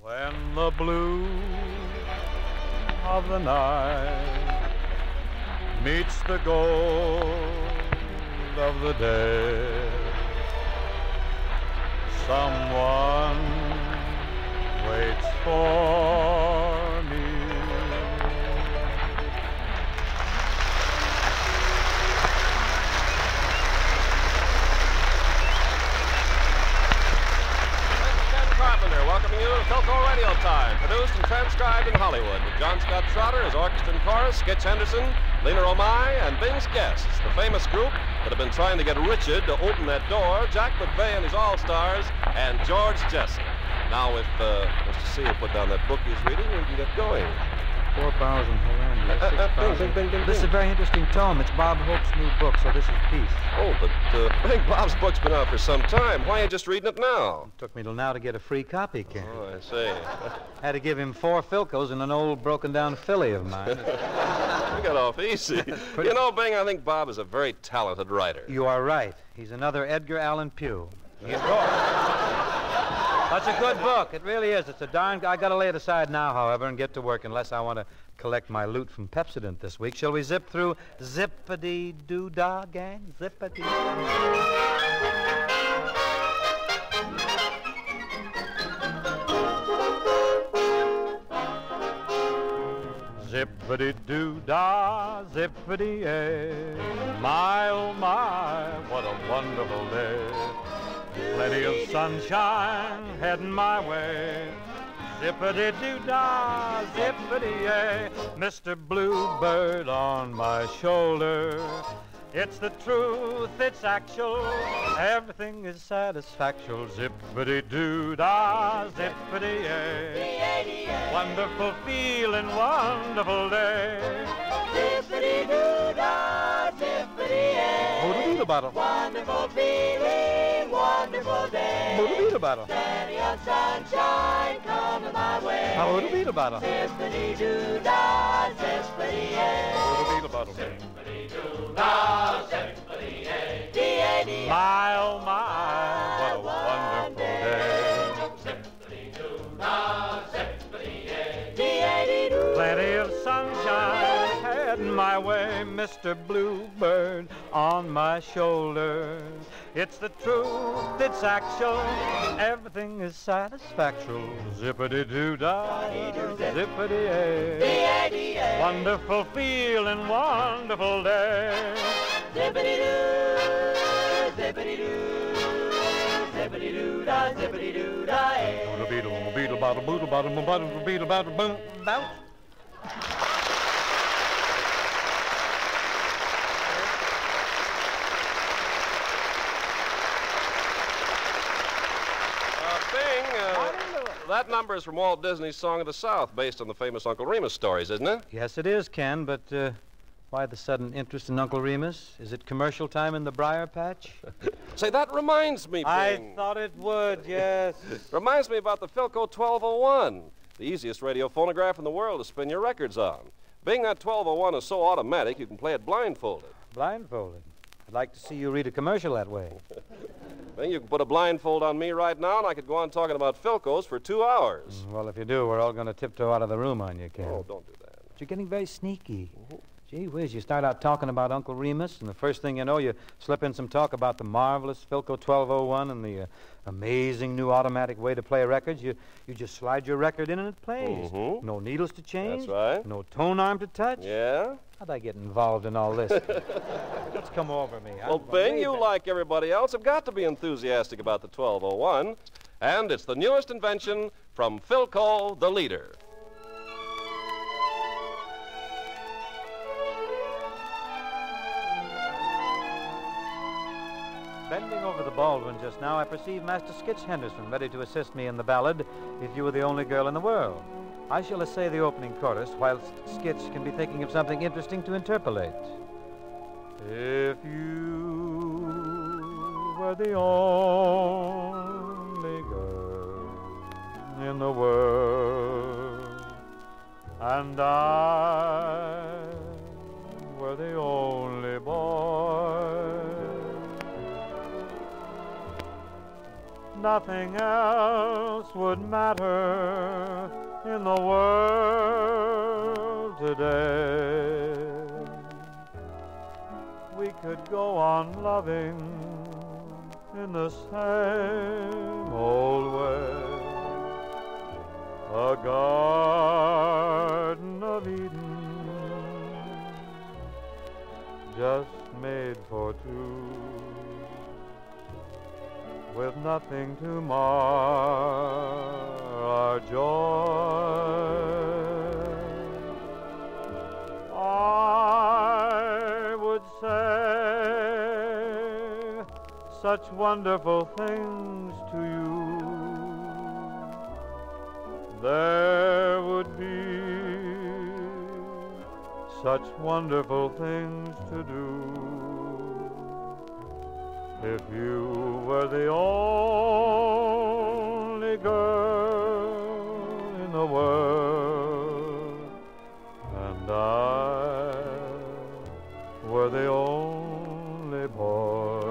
When the blue of the night meets the gold of the day, someone waits for me. Welcoming you to Philco Radio Time, produced and transcribed in Hollywood, with John Scott Trotter as orchestra and chorus, Skitch Henderson, Lena Romai, and Bing's guests, the famous group that have been trying to get Richard to open that door, Jack McVeigh and his All-Stars, and George Jessel. Now, if Mr. C will put down that book he's reading, we can get going. 4,000 Hollandia. This is a very interesting tome. It's Bob Hope's new book, so this is peace. Oh, but I think Bob's book's been out for some time. Why are you just reading it now? It took me till now to get a free copy, Ken. Oh, I see. Had to give him 4 Philcos and an old broken-down filly of mine. You got off easy. You know, Bing, I think Bob is a very talented writer. You are right. He's another Edgar Allan Poe. That's a good book. It really is. It's a darn... I got to lay it aside now, however, and get to work unless I want to collect my loot from Pepsodent this week. Shall we zip through Zippity-Doo-Dah, gang? Zippity... Zippity-doo-dah, zippity-yay. My, oh my, what a wonderful day. Plenty of sunshine heading my way. Zippity-doo-dah, zippity-yay. Mr. Bluebird on my shoulder. It's the truth, it's actual. Everything is satisfactual. Zippity-doo-dah, zippity-yay. Wonderful feeling, wonderful day. Zippity-doo-dah, zippity-yay. Boo-doo-doo-bottle. Wonderful feeling, wonderful day. Boo-doo-doo-bottle. Plenty of sunshine coming my way. Boo-doo-doo-bottle. Zippity-doo-dah, zippity-yay. Boo-doo-doo-bottle. Zippity-doo-dah, zippity-yay. D-A-D-I. My, oh my, what a wonderful day. Zippity-doo-dah, zippity-yay. D-A-D-doo. Plenty of sunshine heading my way, Mr. Bluebird on my shoulder. It's the truth, it's actual, everything is satisfactual. Zippity-doo-dah, zippity-yay. D-A-D-A. Wonderful feeling, wonderful day. Zippity-doo, zippity-doo, zippity-doo-dah, zippity-doo-dah, Beetle, beetle, bottle, boodle, bottle, bottle, beetle, bottle, boom, bounce. That number is from Walt Disney's Song of the South, based on the famous Uncle Remus stories, isn't it? Yes, it is, Ken, but why the sudden interest in Uncle Remus? Is it commercial time in the Briar Patch? Say, that reminds me, Bing. I thought it would, yes. Reminds me about the Philco 1201, the easiest radio phonograph in the world to spin your records on. Being that 1201 is so automatic, you can play it blindfolded. Blindfolded? I'd like to see you read a commercial that way. Then you can put a blindfold on me right now, and I could go on talking about Philcos for 2 hours. Well, if you do, we're all going to tiptoe out of the room on you, Ken. Oh, don't do that. But you're getting very sneaky. Gee whiz, you start out talking about Uncle Remus, and the first thing you know, you slip in some talk about the marvelous Philco 1201 and the amazing new automatic way to play records. You just slide your record in and it plays. Mm-hmm. No needles to change. That's right. No tone arm to touch. Yeah? How'd I get involved in all this? What's come over me? Well, Bing, you, like everybody else, have got to be enthusiastic about the 1201, and it's the newest invention from Philco, the leader. Bending over the Baldwin just now, I perceive Master Skitch Henderson ready to assist me in the ballad, If You Were the Only Girl in the World. I shall essay the opening chorus, whilst Skitch can be thinking of something interesting to interpolate. If you were the only girl in the world, and I were the only boy, nothing else would matter in the world today. We could go on loving in the same old way. A garden of Eden, just made for two, with nothing to mar our joy. I would say such wonderful things to you. There would be such wonderful things to do if you were the only girl in the world, and I were the only boy.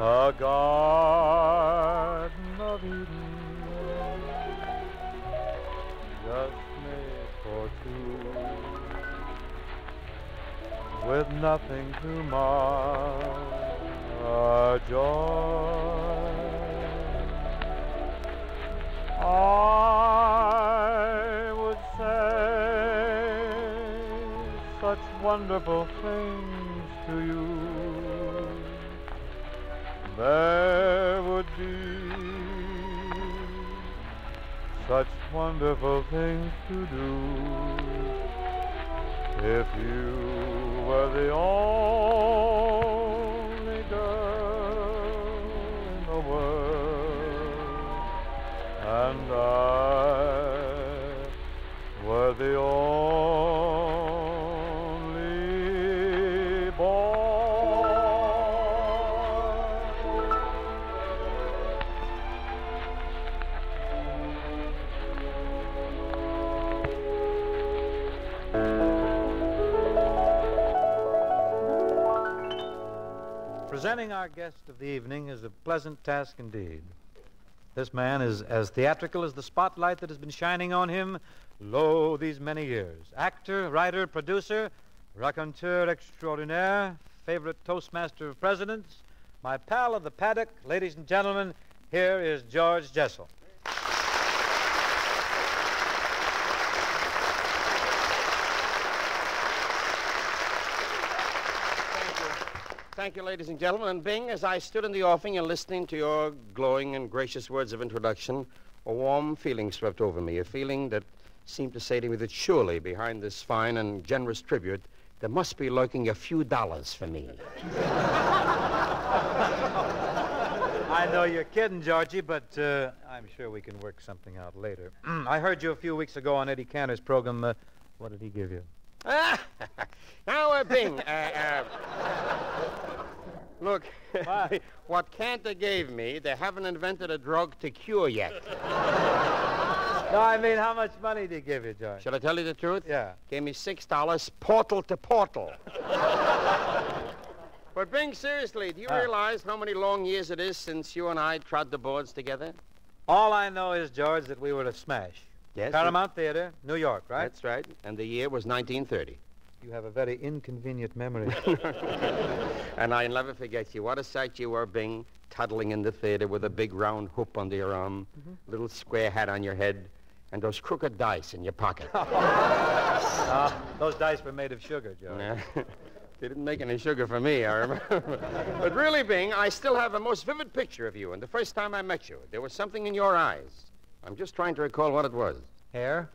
A garden of Eden, just made for two, with nothing to mar our joy. I would say such wonderful things to you. There would be such wonderful things to do if you were the only girl in the world, and I were the only boy. Presenting our guest of the evening is a pleasant task indeed. This man is as theatrical as the spotlight that has been shining on him, lo, these many years. Actor, writer, producer, raconteur extraordinaire, favorite toastmaster of presidents, my pal of the paddock. Ladies and gentlemen, here is George Jessel. Thank you, ladies and gentlemen. And Bing, as I stood in the offing and listening to your glowing and gracious words of introduction, a warm feeling swept over me, a feeling that seemed to say to me that surely behind this fine and generous tribute, there must be lurking a few dollars for me. I know you're kidding, Georgie, but I'm sure we can work something out later. I heard you a few weeks ago on Eddie Cantor's program. What did he give you? Now, Bing, look, What? what Cantor gave me, they haven't invented a drug to cure yet. No, I mean, how much money did he give you, George? Shall I tell you the truth? Yeah. Gave me $6 portal to portal. But Bing, seriously, do you realize how many long years it is since you and I trod the boards together? All I know is, George, that we were to smash. Yes. Paramount Theater, New York, right? That's right. And the year was 1930. You have a very inconvenient memory. And I'll never forget you. What a sight you were, Bing, toddling in the theater with a big round hoop under your arm, little square hat on your head, and those crooked dice in your pocket. Those dice were made of sugar, George. Yeah. They didn't make any sugar for me, I remember. But really, Bing, I still have a most vivid picture of you. And the first time I met you, there was something in your eyes. I'm just trying to recall what it was. Hair?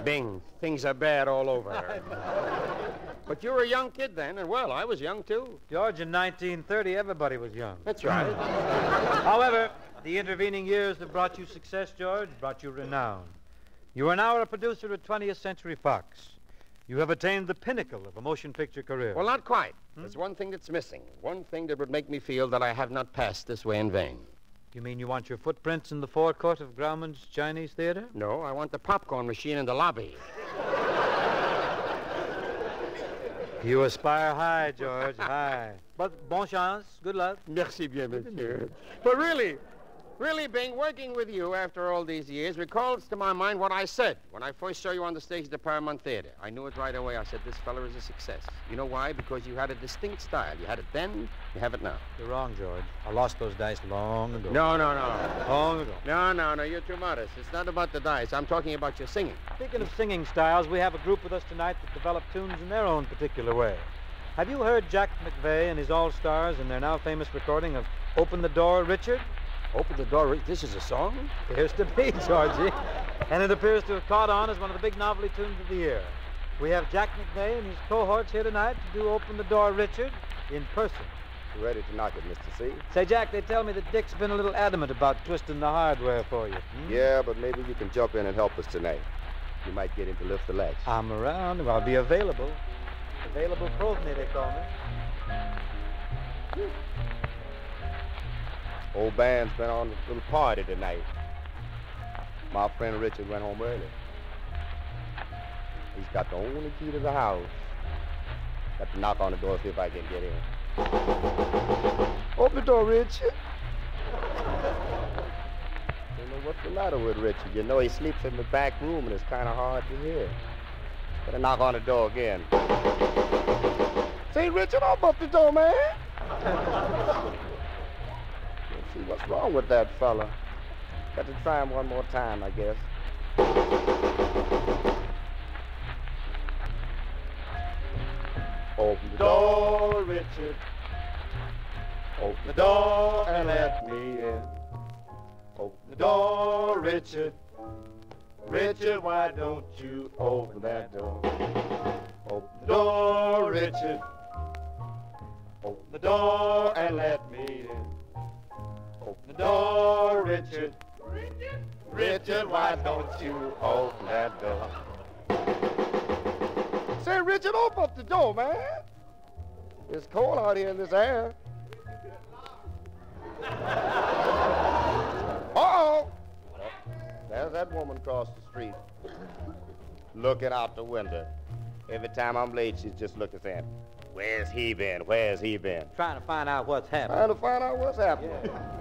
Bing, things are bad all over. But you were a young kid then, and well, I was young too. George, in 1930, everybody was young. That's right. However, the intervening years have brought you success, George, brought you renown. You are now a producer at 20th Century Fox. You have attained the pinnacle of a motion picture career. Well, not quite. There's one thing that's missing. One thing that would make me feel that I have not passed this way in vain. You mean you want your footprints in the forecourt of Grauman's Chinese Theater? No, I want the popcorn machine in the lobby. You aspire high, George, high. But bon chance, good luck. Merci bien, monsieur. But really, Bing, working with you after all these years recalls to my mind what I said when I first saw you on the stage at the Paramount Theater. I knew it right away. I said, this fella is a success. You know why? Because you had a distinct style. You had it then, you have it now. You're wrong, George. I lost those dice long ago. No. Long ago. No, you're too modest. It's not about the dice. I'm talking about your singing. Speaking of singing styles, we have a group with us tonight that develop tunes in their own particular way. Have you heard Jack McVeigh and his All-Stars in their now famous recording of Open the Door, Richard? Open the door. This is a song? Appears to be, Georgie. And it appears to have caught on as one of the big novelty tunes of the year. We have Jack McVeigh and his cohorts here tonight to do Open the Door, Richard, in person. You ready to knock it, Mr. C? Say, Jack, they tell me that Dick's been a little adamant about twisting the hardware for you. Yeah, but maybe you can jump in and help us tonight. You might get him to lift the latch. I'm around. I'll be available. Available Provney, they call me. Old band's been on a little party tonight. My friend Richard went home early. He's got the only key to the house. Got to knock on the door, see if I can get in. Open the door, Richard. Don't know what's the matter with Richard. You know he sleeps in the back room and it's kind of hard to hear. Better knock on the door again. Say, Richard, open up the door, man. See what's wrong with that fella. Got to try him one more time, I guess. Open the door, Richard. Open the door and let me in. Open the door, Richard. Richard, why don't you open that door? Open the door, Richard. Open the door and let me in. Open the door, Richard. Richard, why don't you open that door? Say, Richard, open up the door, man. It's cold out here in this air. Uh-oh. There's that woman across the street looking out the window. Every time I'm late, she's just looking saying, where's he been? Where's he been? Trying to find out what's happening. Trying to find out what's happening. Yeah.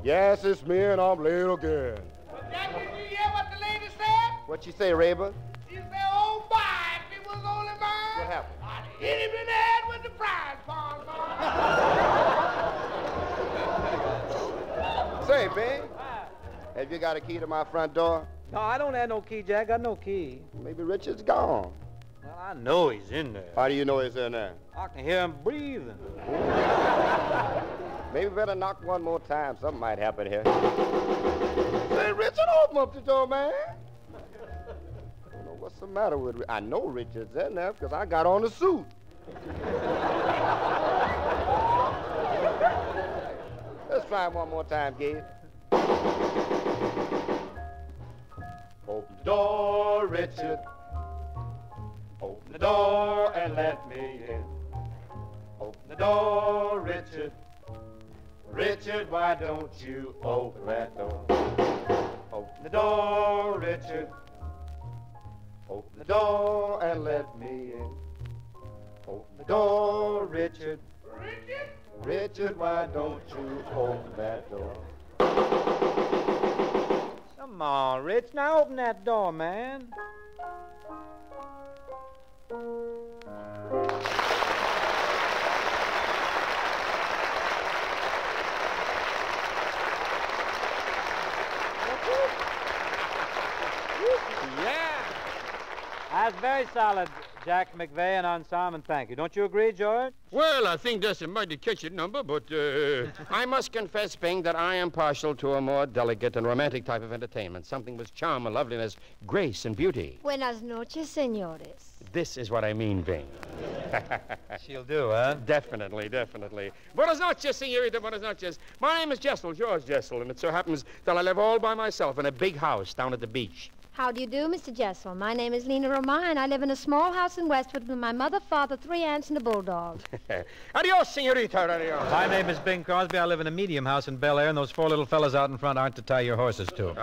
Yes, it's me, and I'm late again. But Jack, did you hear what the lady said? What she say, Rayburn? She said, oh, my, if it was only mine. What happened? I'd hit him in the head with the frying pan, Say, Bing, have you got a key to my front door? No, I don't have no key, Jack. Got no key. Maybe Richard's gone. Well, I know he's in there. How do you know he's in there? I can hear him breathing. Maybe better knock one more time. Something might happen here. Say, Richard, open up the door, man. I don't know what's the matter with I know Richard's in there because I got on the suit. Let's try it one more time, Gabe. Open the door, Richard. Open the door and let me in. Open the door, Richard. Richard, why don't you open that door? Open the door, Richard. Open the door and let me in. Open the door, Richard. Richard, why don't you open that door? Come on, Rich. Now open that door, man. Yeah. That's very solid, Jack McVeigh and Ensemble, and thank you. Don't you agree, George? Well, I think that's a mighty catchy number, but I must confess, Bing, that I am partial to a more delicate and romantic type of entertainment, something with charm and loveliness, grace and beauty. Buenas noches, señores. This is what I mean, Bing. She'll do, huh? Definitely, definitely. Buenas noches, señorita, buenas noches. My name is Jessel, George Jessel, and it so happens that I live all by myself in a big house down at the beach. How do you do, Mr. Jessel? My name is Lena Romine, and I live in a small house in Westwood with my mother, father, 3 aunts, and a bulldog. Adios, señorita, adios. My name is Bing Crosby. I live in a medium house in Bel Air, and those 4 little fellas out in front aren't to tie your horses to.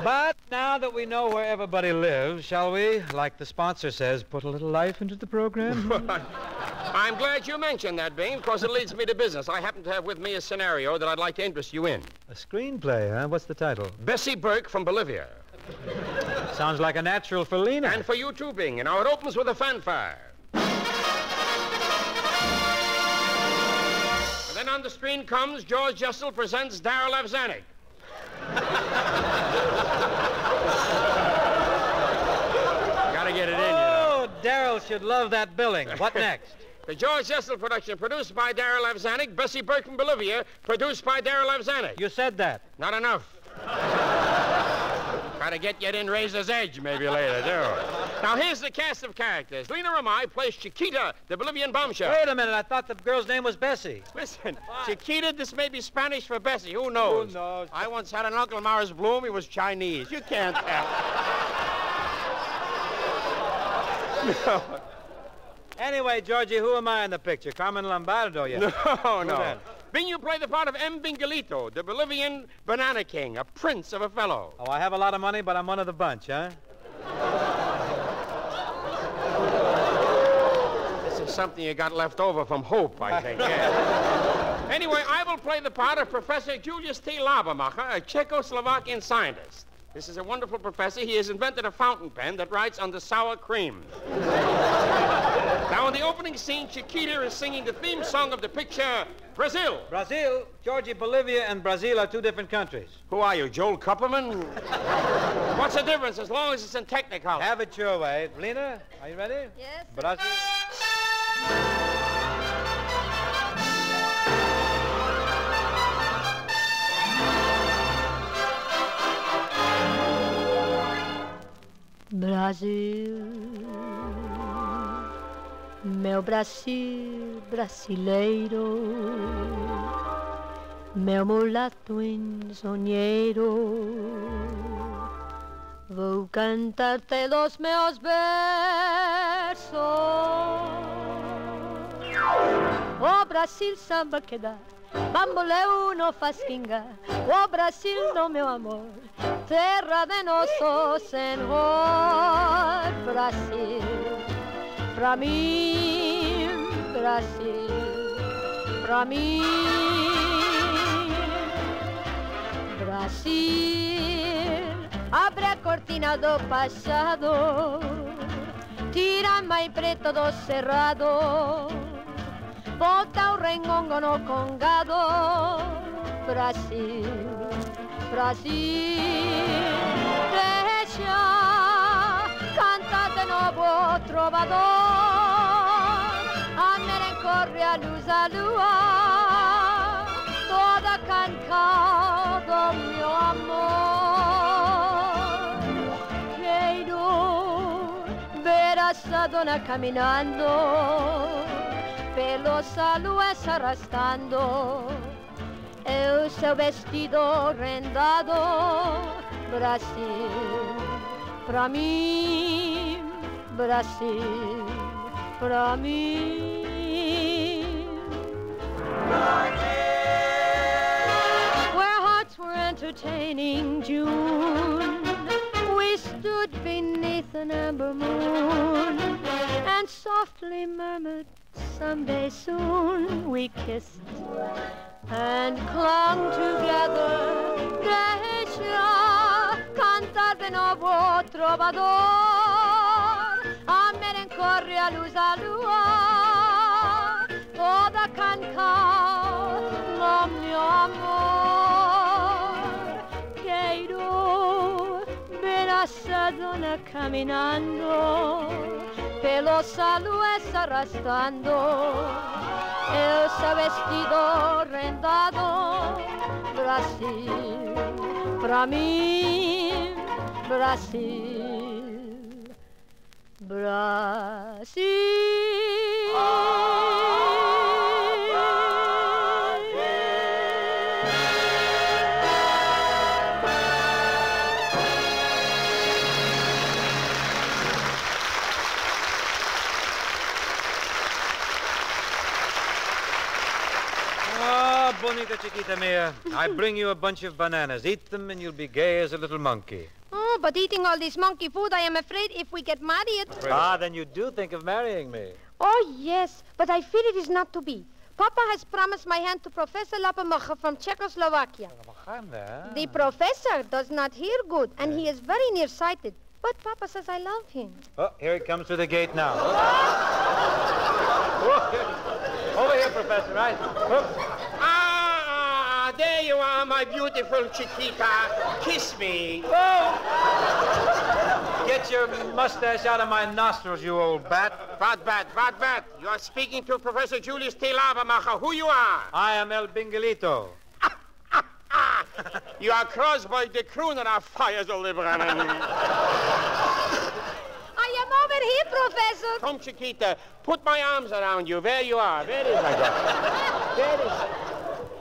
But now that we know where everybody lives, shall we, like the sponsor says, put a little life into the program? I'm glad you mentioned that, Bing, because it leads me to business. I happen to have with me a scenario that I'd like to interest you in. A screenplay, huh? What's the title? Bessie Burke from Bolivia. Sounds like a natural for Lena. And for you too, Bing. And now it opens with a fanfare. And then on the screen comes George Jessel presents Darryl F. Zanuck. Gotta get it in, you know. Oh, Darryl should love that billing. What next? The George Jessel production, produced by Darryl F. Zanuck, Bessie Burke from Bolivia, produced by Darryl F. Zanuck. You said that. Not enough. Gotta get you in Razor's Edge maybe later, too. Now, here's the cast of characters. Lena Romay plays Chiquita, the Bolivian bombshell. Wait a minute. I thought the girl's name was Bessie. Listen, Chiquita, this may be Spanish for Bessie. Who knows? Who knows? I once had an Uncle Morris Bloom. He was Chinese. You can't tell. No. Anyway, Georgie, who am I in the picture? Carmen Lombardo, yes? No, no. then? Bing, you play the part of M. Bingalito, the Bolivian banana king, a prince of a fellow. Oh, I have a lot of money, but I'm one of the bunch, huh? This is something you got left over from Hope, I think. Yeah. Anyway, I will play the part of Professor Julius T. Labermacher, a Czechoslovakian scientist. This is a wonderful professor. He has invented a fountain pen that writes on the sour cream. Now, in the opening scene, Chiquita is singing the theme song of the picture, Brazil. Brazil? Georgie, Bolivia and Brazil are 2 different countries. Who are you, Joel Kupperman? What's the difference as long as it's in Technicolor? Have it your way. Lena, are you ready? Yes. Brazil. Brasil, meu Brasil brasileiro, meu mulato ensonheiro, vou cantar-te os meus versos. O Brasil samba que dá, bamboleu não faz quinga. O Brasil, no meu amor, terra de nosso Senhor. Brasil, pra mim, Brasil, pra mim. Brasil, abre a cortina do passado, tira mais preto do cerrado, bota o rengongo no congado. Brasil, Brasil, deixa canta de novo trovador, a corre a lua, toda cancada meu amor. Quero ver essa dona caminhando, pelos alués arrastando, o seu vestido rendado. Brasil, pra mim, Brasil, pra mim. Where hearts were entertaining June, we stood beneath an amber moon and softly murmured, someday soon. We kissed and clung together. Deixa cantar de novo trovador, a merencorre a luz a lua, toda cantar no meu amor. Quero ver essa dona va caminando, pelosa lo es arrastrando, ese vestido rendado. Brasil, para mí, Brasil, Brasil. Bonita Chiquita mia, I bring you a bunch of bananas. Eat them and you'll be gay as a little monkey. Oh, but eating all this monkey food, I am afraid if we get married... Ah, then you do think of marrying me. Oh, yes, but I fear it is not to be. Papa has promised my hand to Professor Lapamacher from Czechoslovakia. The professor does not hear good, and he is very nearsighted. But Papa says I love him. Oh, here he comes through the gate now. Over here, Professor, right? There you are, my beautiful Chiquita. Kiss me. Oh! Get your mustache out of my nostrils, you old bat. What bat? You are speaking to Professor Julius T. Labermacher. Who you are? I am El Bingelito. You are crossed by the crooner of fires of Liberanen. I am over here, Professor. Come, Chiquita. Put my arms around you. There you are. There is my God. There is...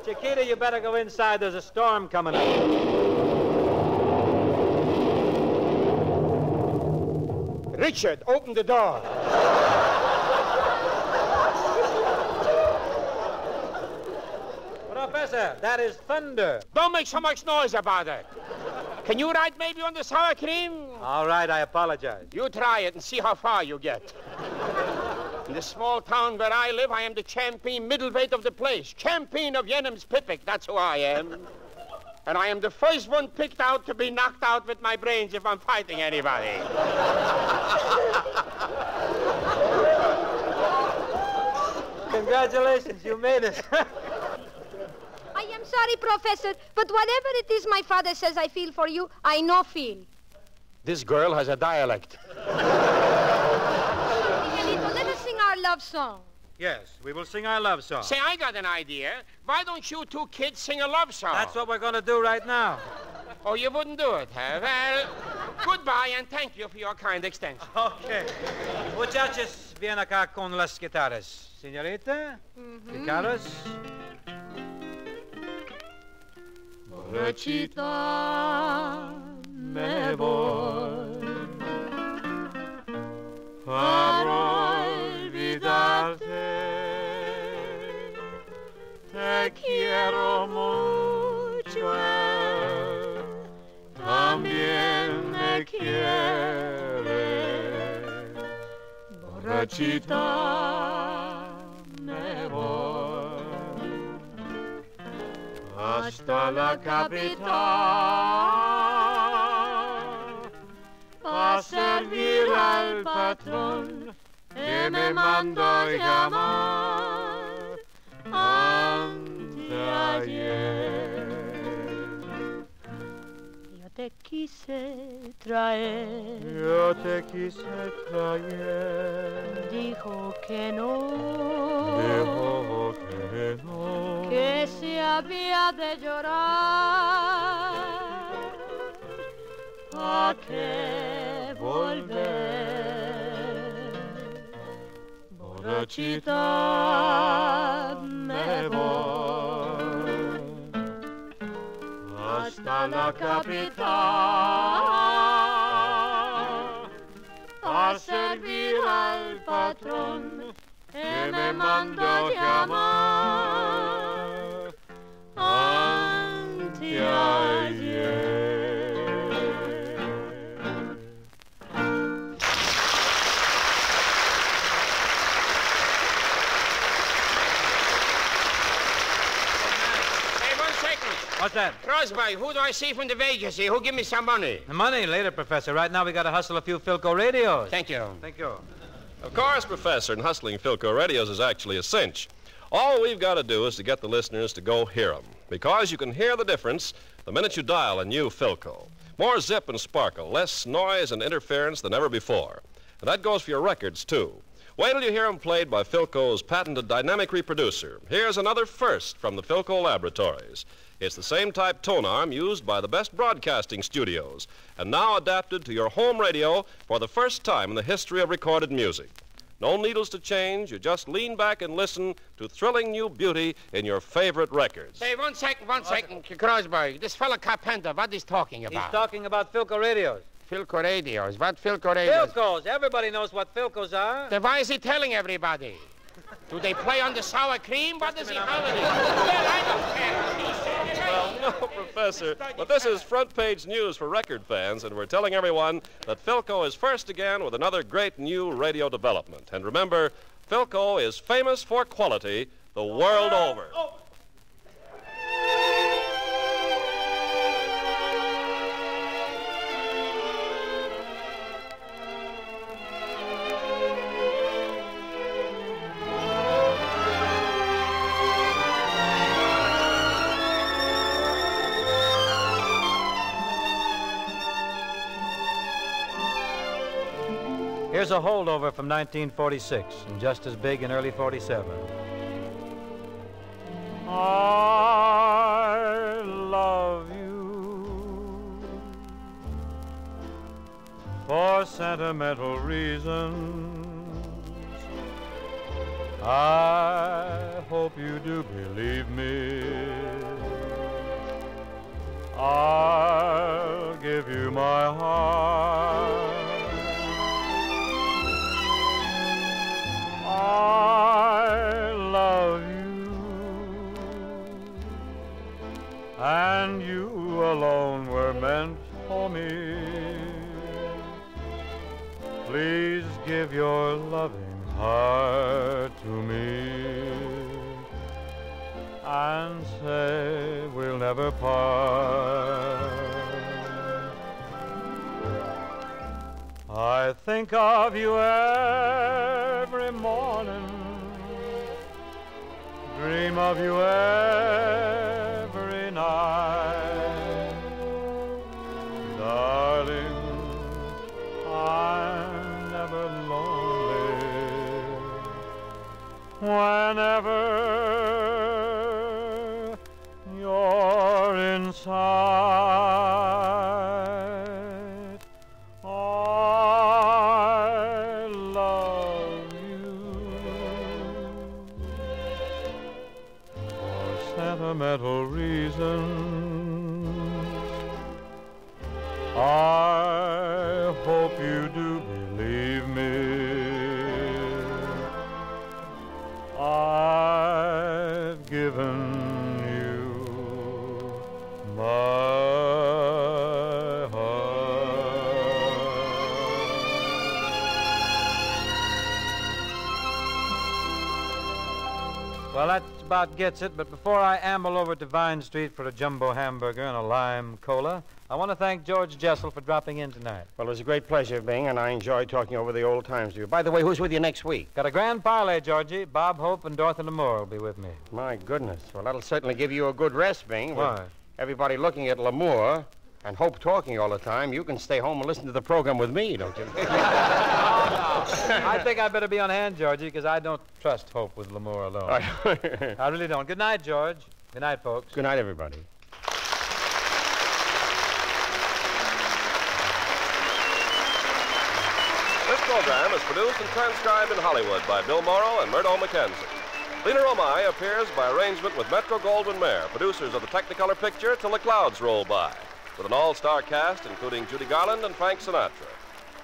Chiquita, you better go inside. There's a storm coming up. Richard, open the door. Professor, that is thunder. Don't make so much noise about it. Can you ride maybe on the sour cream? All right, I apologize. You try it and see how far you get. In the small town where I live, I am the champion middleweight of the place. Champion of Yenham's Pipic, that's who I am. And I am the first one picked out to be knocked out with my brains if I'm fighting anybody. Congratulations, you made it. I am sorry, Professor, but whatever it is my father says I feel for you, I no feel. This girl has a dialect. Let us sing our love song. Yes, we will sing our love song. Say, I got an idea. Why don't you two kids sing a love song? That's what we're going to do right now. Oh, you wouldn't do it, huh? Well, goodbye and thank you for your kind extension. Okay. Muchachos, vienen acá con las guitarras. Señorita, guitarras. Borrachita, me voy para olvidarte. Te quiero mucho, también me quiere. Borrachita, me voy hasta la capital a servir al patrón que me mandó llamar anteayer. Yo te quise traer. Yo te quise traer. Dijo que no. Dijo que no. Que se había de llorar. ¿A qué volver? Borrachita, me voy hasta la capital a servir al patrón que me mandó llamar anteayer. What's that? Crosby, who do I see from the Vegas here? Who give me some money? The money later, Professor. Right now we got to hustle a few Philco radios. Thank you. Thank you. Of course, Professor, and hustling Philco radios is actually a cinch. All we've got to do is to get the listeners to go hear them, because you can hear the difference the minute you dial a new Philco. More zip and sparkle, less noise and interference than ever before. And that goes for your records, too. Wait till you hear them played by Philco's patented dynamic reproducer. Here's another first from the Philco Laboratories. It's the same type tone arm used by the best broadcasting studios, and now adapted to your home radio for the first time in the history of recorded music. No needles to change. You just lean back and listen to thrilling new beauty in your favorite records. Say, one second, Kreuzberg. This fella Carpenter, what is talking about? He's talking about Philco radios. Philco radios. What Philco radios? Philcos. Everybody knows what Philcos are. Then why is he telling everybody? Do they play on the sour cream? What does he call it? Well, I don't care what he says. Well, no, Professor, but this is front-page news for record fans, and we're telling everyone that Philco is first again with another great new radio development. And remember, Philco is famous for quality the world over. Here's a holdover from 1946, and just as big in early 47. I love you for sentimental reasons. I hope you do believe me. I'll give you my heart. I love you, and you alone were meant for me. Please give your loving heart to me, and say we'll never part. I think of you every morning, dream of you every night. Darling, I'm never lonely whenever you're inside. Sentimental reasons, I hope you do believe me. I've given you my heart. Well, that about gets it, but before I amble over to Vine Street for a jumbo hamburger and a lime cola, I want to thank Georgie Jessel for dropping in tonight. Well, it was a great pleasure, Bing, and I enjoyed talking over the old times with you. By the way, who's with you next week? Got a grand parlay, Georgie. Bob Hope and Dorothy Lamour will be with me. My goodness. Well, that'll certainly give you a good rest, Bing. Why? With everybody looking at Lamour and Hope talking all the time, you can stay home and listen to the program with me, don't you? I think I better be on hand, Georgie, because I don't trust Hope with Lamour alone. I really don't. Good night, George. Good night, folks. Good night, everybody. This program is produced and transcribed in Hollywood by Bill Morrow and Murdo McKenzie. Lena Romai appears by arrangement with Metro-Goldwyn-Mayer, producers of the Technicolor picture Till the Clouds Roll By, with an all-star cast including Judy Garland and Frank Sinatra.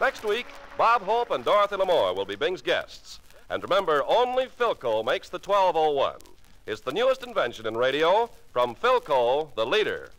Next week, Bob Hope and Dorothy Lamour will be Bing's guests. And remember, only Philco makes the 1201. It's the newest invention in radio from Philco, the leader.